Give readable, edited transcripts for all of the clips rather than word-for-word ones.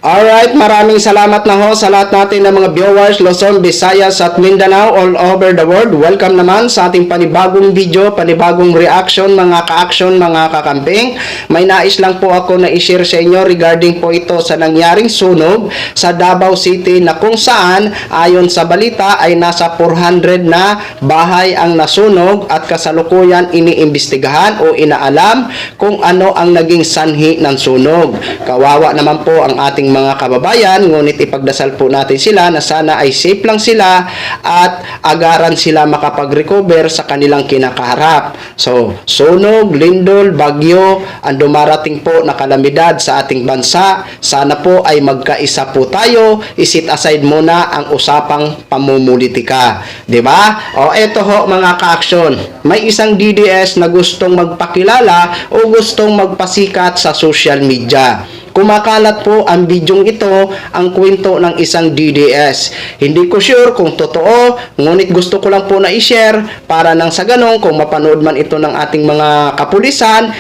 Alright, maraming salamat na ho sa lahat natin ng mga viewers, Luzon, Visayas at Mindanao all over the world. Welcome naman sa ating panibagong video, panibagong reaction mga ka-action, mga kakamping. May nais lang po ako na i-share sa inyo regarding po ito sa nangyaring sunog sa Davao City na kung saan ayon sa balita ay nasa 400 na bahay ang nasunog at kasalukuyan iniimbestigahan o inaalam kung ano ang naging sanhi ng sunog. Kawawa naman po ang ating mga kababayan, ngunit ipagdasal po natin sila na sana ay safe lang sila at agaran sila makapag-recover sa kanilang kinakaharap. So, sunog, lindol, bagyo, ang dumarating po na kalamidad sa ating bansa, sana po ay magkaisa po tayo, isit aside muna ang usapang pamumulitika. Diba? O eto ho mga ka-aksyon, may isang DDS na gustong magpakilala o gustong magpasikat sa social media. Kumakalat po ang bidyong ito, ang kwento ng isang DDS. Hindi ko sure kung totoo, ngunit gusto ko lang po na i-share para nang sa ganong kung mapanood man ito ng ating mga kapulisan,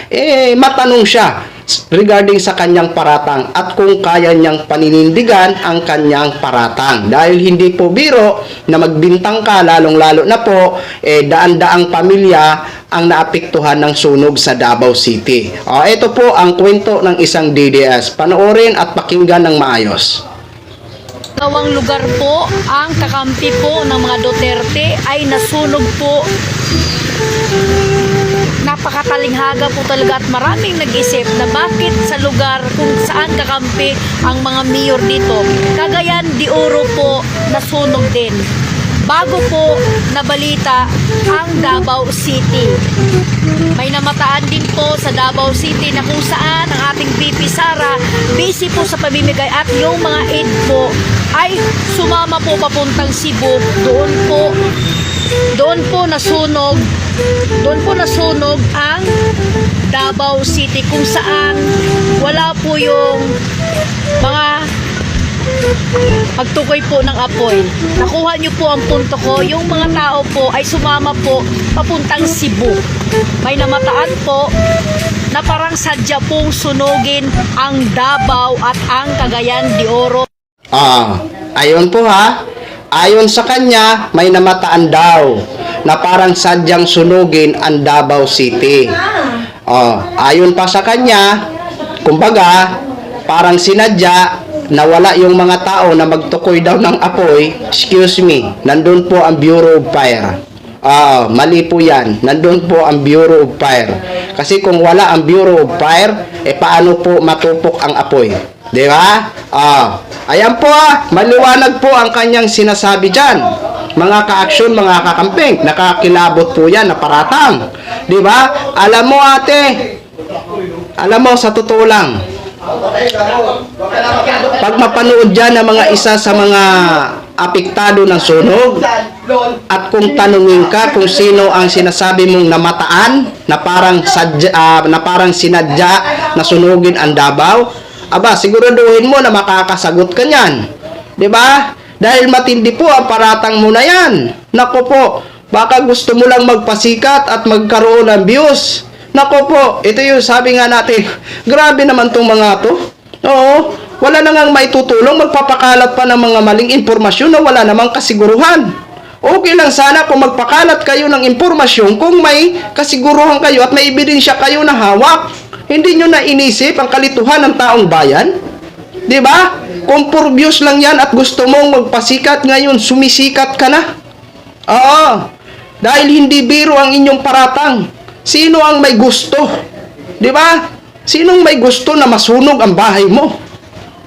matanong siya regarding sa kanyang paratang at kung kaya niyang paninindigan ang kanyang paratang. Dahil hindi po biro na magbintang ka, lalong-lalo na po, daan-daang pamilya ang naapektuhan ng sunog sa Davao City. Ito po ang kwento ng isang DDS. Panoorin at pakinggan ng maayos. Gawang lugar po, ang kakampi po ng mga Duterte ay nasunog po. Napakatalinghaga po talaga at maraming nag-isip na bakit sa lugar kung saan kakampi ang mga mayor dito. Cagayan de Oro po nasunog din. Bago po nabalita ang Davao City. May namataan din po sa Davao City na kung saan ang ating VP Sara busy po sa pamimigay at yung mga aid po ay sumama po papuntang Cebu. Doon po nasunog ang Davao City kung saan wala po yung mga pagtukoy po ng apoy. Nakuha nyo po ang punto ko. Yung mga tao po ay sumama po papuntang Cebu. May namataan po na parang sadya pong sunugin ang Davao at ang Cagayan de Oro. Ayon po ha. Ayon sa kanya, may namataan daw na parang sadyang sunugin ang Davao City. Ayon pa sa kanya, kumbaga, parang sinadya na wala yung mga tao na magtukoy daw ng apoy. Excuse me, nandun po ang Bureau of Fire. Mali po yan. Nandun po ang Bureau of Fire. Kasi kung wala ang Bureau of Fire, paano po matupok ang apoy? Di ba? Ayan po maliwanag po ang kanyang sinasabi dyan. Mga ka-aksyon, mga kakamping, nakakilabot po yan na paratang. Di ba? Alam mo ate, alam mo sa totoo lang, pag mapanood dyan ng mga isa sa mga apektado ng sunog at kung tanungin ka kung sino ang sinasabi mong namataan na parang sinadya na sunugin ang Davao, siguraduhin mo na makakasagot ka niyan. 'Di ba? Dahil matindi po ang paratang mo na yan. Nako po, baka gusto mo lang magpasikat at magkaroon ng views. Nako po, ito yung sabi nga natin, grabe naman tong mga to. Oo, wala na ngang maitutulong, magpapakalat pa ng mga maling impormasyon na wala namang kasiguruhan. Okay lang sana kung magpakalat kayo ng impormasyon kung may kasiguruhan kayo at may ebidensya kayo na hawak. Hindi nyo na inisip ang kalituhan ng taong bayan? Di ba? Kung for views lang yan at gusto mong magpasikat ngayon, sumisikat ka na. Oo, dahil hindi biro ang inyong paratang. Sino ang may gusto? Di ba? Sinong may gusto na masunog ang bahay mo?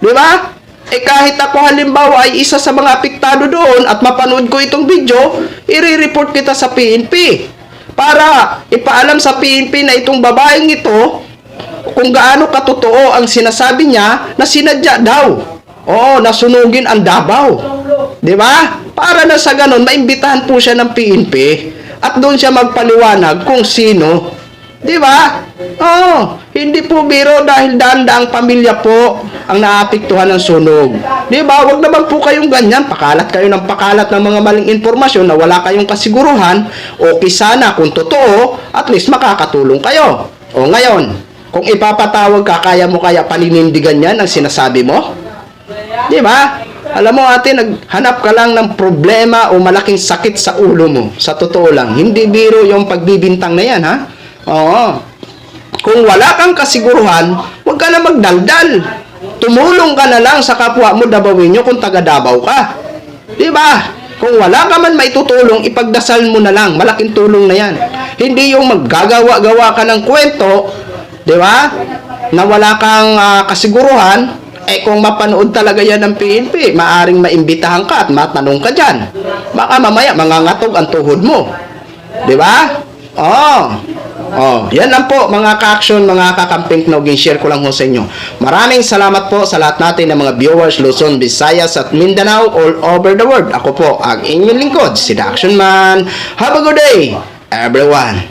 Di ba? Kahit ako halimbawa ay isa sa mga apektado doon at mapanood ko itong video, i-report kita sa PNP para ipaalam sa PNP na itong babaeng ito kung gaano katotoo ang sinasabi niya na sinadya daw. Nasunugin ang Davao. Di ba? Para na sa ganon, maimbitahan po siya ng PNP at doon siya magpaliwanag kung sino. Di ba? Hindi po biro dahil daan-daang pamilya po ang naapektuhan ng sunog. Di ba? Huwag naman po kayong ganyan. Pakalat kayo ng pakalat ng mga maling informasyon na wala kayong kasiguruhan. Okay sana kung totoo, at least makakatulong kayo. Ngayon, kung ipapatawag ka, kaya mo kaya paninindigan yan ang sinasabi mo? Di ba? Alam mo ate, naghanap ka lang ng problema o malaking sakit sa ulo mo. Sa totoo lang. Hindi biro yung pagbibintang na yan, ha? Oo. Kung wala kang kasiguruhan, huwag ka na magdaldal. Tumulong ka na lang sa kapwa mo Dabawinyo kung taga Davao ka. Di ba? Kung wala ka man maitutulong, ipagdasal mo na lang. Malaking tulong na yan. Hindi yung maggagawa-gawa ka ng kwento, di ba? Na wala kang kasiguruhan. Kung mapanood talaga yan ng PNP, maaring maimbitahan ka at matanong ka dyan. Baka mamaya mangangatog ang tuhod mo. Di ba? Yan lang po mga ka-action, mga kakamping Knogin. Share ko lang ho sa inyo. Maraming salamat po sa lahat natin ng mga viewers Luzon, Visayas at Mindanao all over the world. Ako po ang inyong lingkod, si The Action Man. Have a good day, everyone.